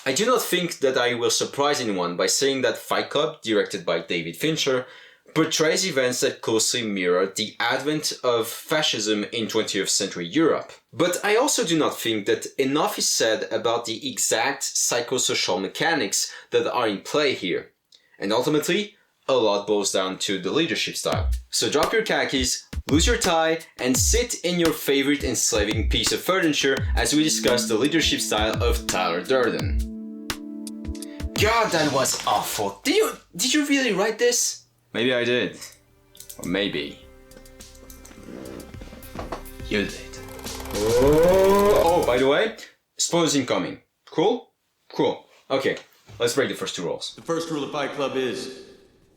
I do not think that I will surprise anyone by saying that Fight Club, directed by David Fincher, portrays events that closely mirror the advent of fascism in 20th century Europe. But I also do not think that enough is said about the exact psychosocial mechanics that are in play here. And ultimately, a lot boils down to the leadership style. So drop your khakis, lose your tie, and sit in your favorite enslaving piece of furniture as we discuss the leadership style of Tyler Durden. God, that was awful. Did you really write this? Maybe I did. Or maybe you did. Oh, by the way, spoilers incoming. Cool? Cool. Okay, let's break the first two rules. The first rule of Fight Club is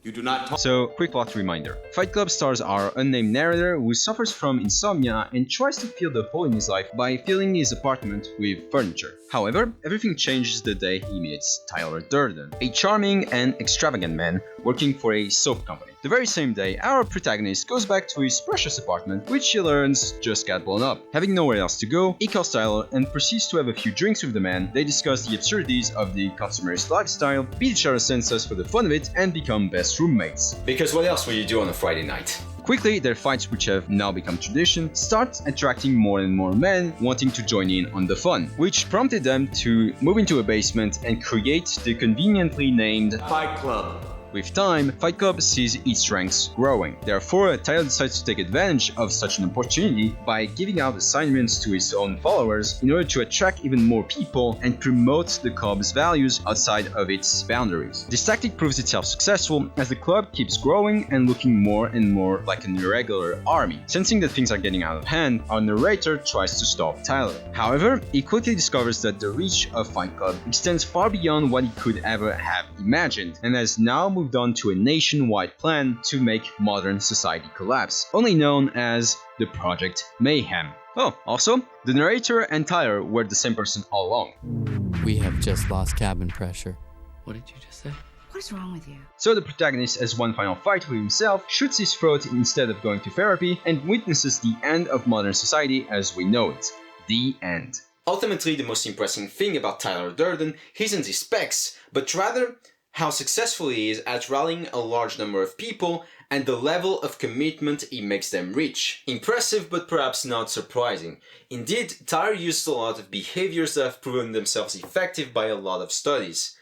you do not talk. So, quick plot reminder. Fight Club stars our unnamed narrator who suffers from insomnia and tries to fill the hole in his life by filling his apartment with furniture. However, everything changes the day he meets Tyler Durden, a charming and extravagant man working for a soap company. The very same day, our protagonist goes back to his precious apartment, which he learns just got blown up. Having nowhere else to go, he calls Tyler and proceeds to have a few drinks with the man. They discuss the absurdities of the consumerist lifestyle, beat each other's senses for the fun of it, and become best roommates. Because what else will you do on a Friday night? Quickly, their fights, which have now become tradition, start attracting more and more men wanting to join in on the fun, which prompted them to move into a basement and create the conveniently named Fight Club. With time, Fight Club sees its ranks growing. Therefore, Tyler decides to take advantage of such an opportunity by giving out assignments to his own followers in order to attract even more people and promote the club's values outside of its boundaries. This tactic proves itself successful as the club keeps growing and looking more and more like an irregular army. Sensing that things are getting out of hand, our narrator tries to stop Tyler. However, he quickly discovers that the reach of Fight Club extends far beyond what he could ever have imagined, and has now moved on to a nationwide plan to make modern society collapse, only known as the Project Mayhem. Oh, also, the narrator and Tyler were the same person all along. We have just lost cabin pressure. What did you just say? What is wrong with you? So the protagonist has one final fight with himself, shoots his throat instead of going to therapy, and witnesses the end of modern society as we know it. The end. Ultimately, the most impressive thing about Tyler Durden isn't his specs, but rather how successful he is at rallying a large number of people and the level of commitment he makes them reach. Impressive, but perhaps not surprising. Indeed, Tyler used a lot of behaviors that have proven themselves effective by a lot of studies.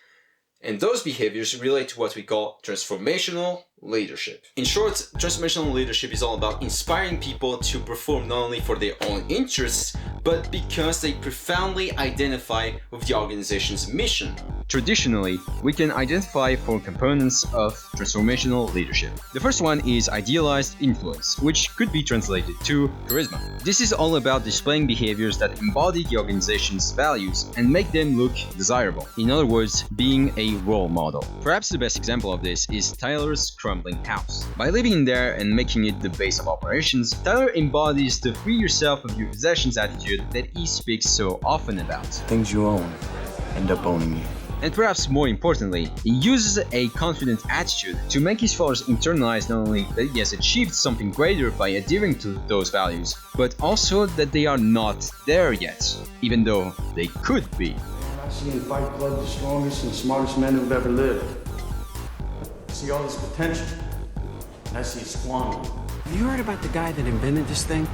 And those behaviors relate to what we call transformational leadership. In short, transformational leadership is all about inspiring people to perform not only for their own interests, but because they profoundly identify with the organization's mission. Traditionally, we can identify four components of transformational leadership. The first one is idealized influence, which could be translated to charisma. This is all about displaying behaviors that embody the organization's values and make them look desirable. In other words, being a role model. Perhaps the best example of this is Tyler's crumbling house. By living in there and making it the base of operations, Tyler embodies the free yourself of your possessions attitude that he speaks so often about. Things you own end up owning you. And perhaps more importantly, he uses a confident attitude to make his followers internalize not only that he has achieved something greater by adhering to those values, but also that they are not there yet, even though they could be. I see in Fight Club the strongest and smartest men who've ever lived. I see all this potential, and I see it squandered. Have you heard about the guy that invented this thing?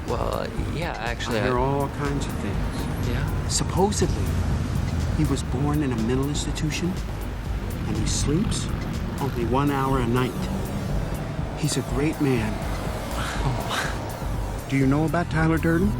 Well, yeah, actually, I hear all kinds of things. yeah. Supposedly, he was born in a mental institution, and he sleeps only 1 hour a night. He's a great man. Do you know about Tyler Durden?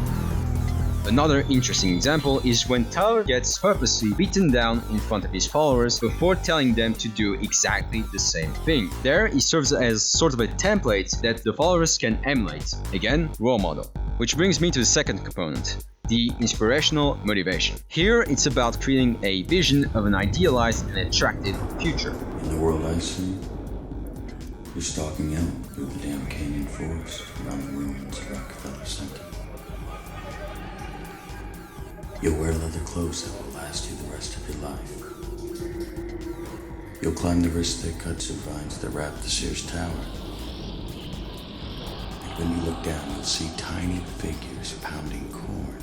Another interesting example is when Tyler gets purposely beaten down in front of his followers before telling them to do exactly the same thing. There, he serves as sort of a template that the followers can emulate. Again, role model. Which brings me to the second component, the inspirational motivation. Here, it's about creating a vision of an idealized and attractive future. In the world I see, you're stalking out through the damn canyon forest around the ruins of Rockefeller Center. You'll wear leather clothes that will last you the rest of your life. You'll climb the wrist-thick cuts of vines that wrap the Sears Tower. And when you look down, you'll see tiny figures pounding corn,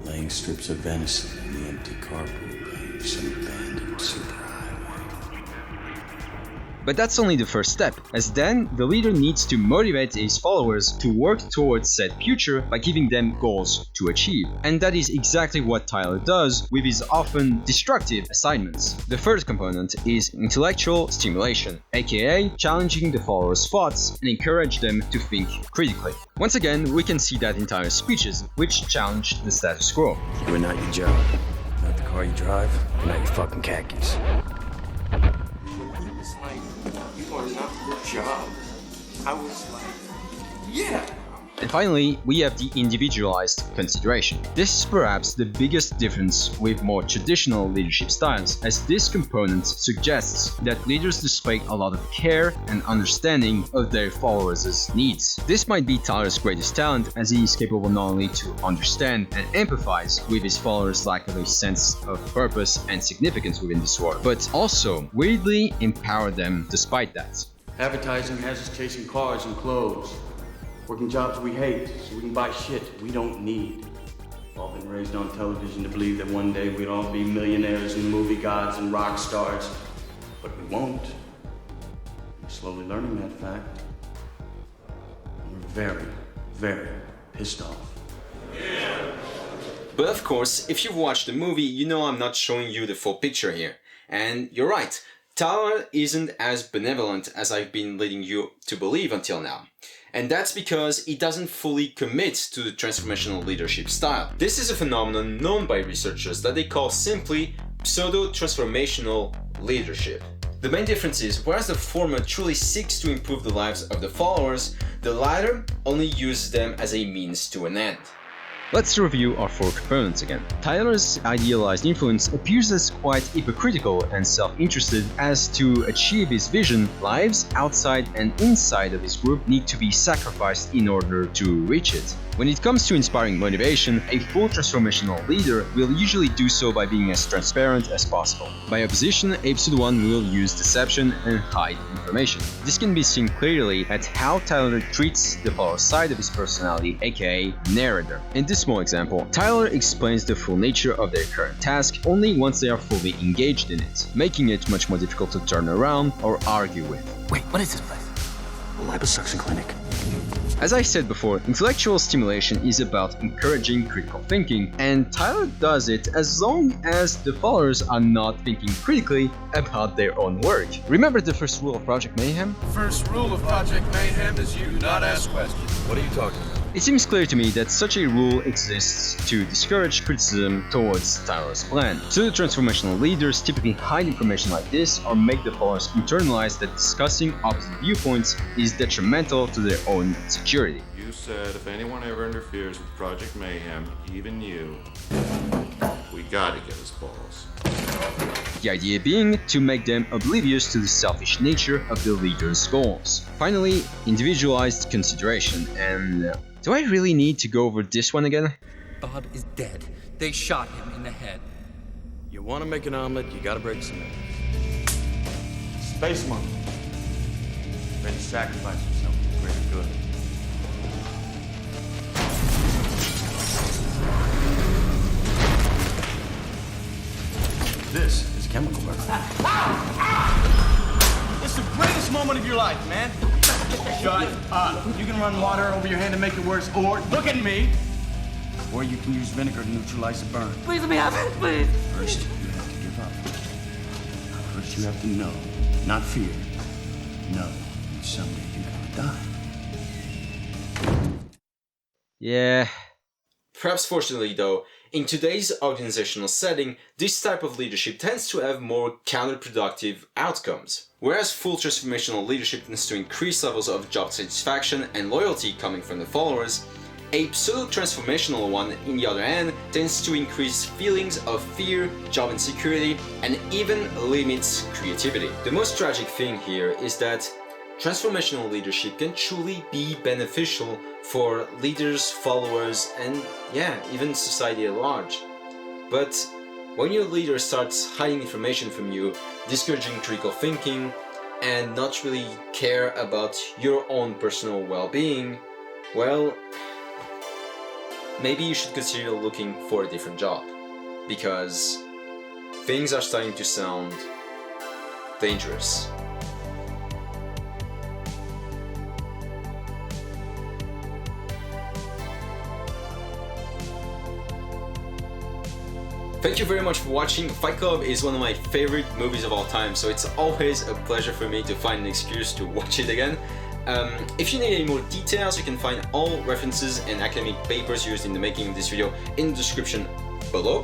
laying strips of venison in the empty carpool lanes. some abandoned superhighway. But that's only the first step, as then the leader needs to motivate his followers to work towards said future by giving them goals to achieve. And that is exactly what Tyler does with his often destructive assignments. The first component is intellectual stimulation, aka challenging the followers' thoughts and encourage them to think critically. Once again, we can see that in Tyler's speeches, which challenge the status quo. You are not your job, not the car you drive, and not your fucking khakis. It's like, you are not your job. I was like, yeah. And finally, we have the individualized consideration. This is perhaps the biggest difference with more traditional leadership styles, as this component suggests that leaders display a lot of care and understanding of their followers' needs. This might be Tyler's greatest talent, as he is capable not only to understand and empathize with his followers' lack of a sense of purpose and significance within this world, but also weirdly empower them despite that. Advertising has us chasing cars and clothes. Working jobs we hate, so we can buy shit we don't need. We've all been raised on television to believe that one day we'd all be millionaires and movie gods and rock stars. But we won't. We're slowly learning that fact. And we're very, very pissed off. But of course, if you've watched the movie, you know I'm not showing you the full picture here. And you're right, Tyler isn't as benevolent as I've been leading you to believe until now. And that's because he doesn't fully commit to the transformational leadership style. This is a phenomenon known by researchers that they call simply pseudo-transformational leadership. The main difference is, whereas the former truly seeks to improve the lives of the followers, the latter only uses them as a means to an end. Let's review our four components again. Tyler's idealized influence appears as quite hypocritical and self-interested, as to achieve his vision, lives outside and inside of his group need to be sacrificed in order to reach it. When it comes to inspiring motivation, a full transformational leader will usually do so by being as transparent as possible. By opposition, a pseudo-one will use deception and hide information. This can be seen clearly at how Tyler treats the follower side of his personality, aka narrator. In this small example, Tyler explains the full nature of their current task only once they are fully engaged in it, making it much more difficult to turn around or argue with. Wait, what is this place? A liposuction clinic. As I said before, intellectual stimulation is about encouraging critical thinking, and Tyler does it as long as the followers are not thinking critically about their own work. Remember the first rule of Project Mayhem? First rule of Project Mayhem is you do not ask questions. What are you talking about? It seems clear to me that such a rule exists to discourage criticism towards Tyler's plan. Pseudo-transformational leaders typically hide information like this or make the followers internalize that discussing opposite viewpoints is detrimental to their own security. You said if anyone ever interferes with Project Mayhem, even you, we gotta get his balls. The idea being to make them oblivious to the selfish nature of the leader's goals. Finally, individualized consideration, and do I really need to go over this one again? Bob is dead. They shot him in the head. You want to make an omelet, you gotta break some eggs. Space monkey. Ready to sacrifice himself for the greater good. This is chemical burn. It's the greatest moment of your life, man. Shut up. You can run water over your hand to make it worse, or look at me. Or you can use vinegar to neutralize the burn. Please let me have it, please. First, you have to give up. First, you have to know, not fear. Know that someday you're gonna die. Yeah. Perhaps fortunately though, in today's organizational setting, this type of leadership tends to have more counterproductive outcomes. Whereas full transformational leadership tends to increase levels of job satisfaction and loyalty coming from the followers, a pseudo-transformational one, in the other hand, tends to increase feelings of fear, job insecurity, and even limits creativity. The most tragic thing here is that transformational leadership can truly be beneficial for leaders, followers, and even society at large. But when your leader starts hiding information from you, discouraging critical thinking, and not really care about your own personal well-being, well, maybe you should consider looking for a different job. Because things are starting to sound dangerous. Thank you very much for watching. Fight Club is one of my favorite movies of all time, so it's always a pleasure for me to find an excuse to watch it again. If you need any more details, you can find all references and academic papers used in the making of this video in the description below.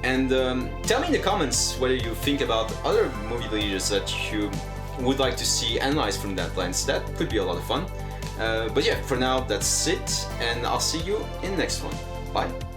And tell me in the comments whether you think about other movie leaders that you would like to see analyzed from that lens. That could be a lot of fun. But yeah, for now that's it, and I'll see you in the next one. Bye.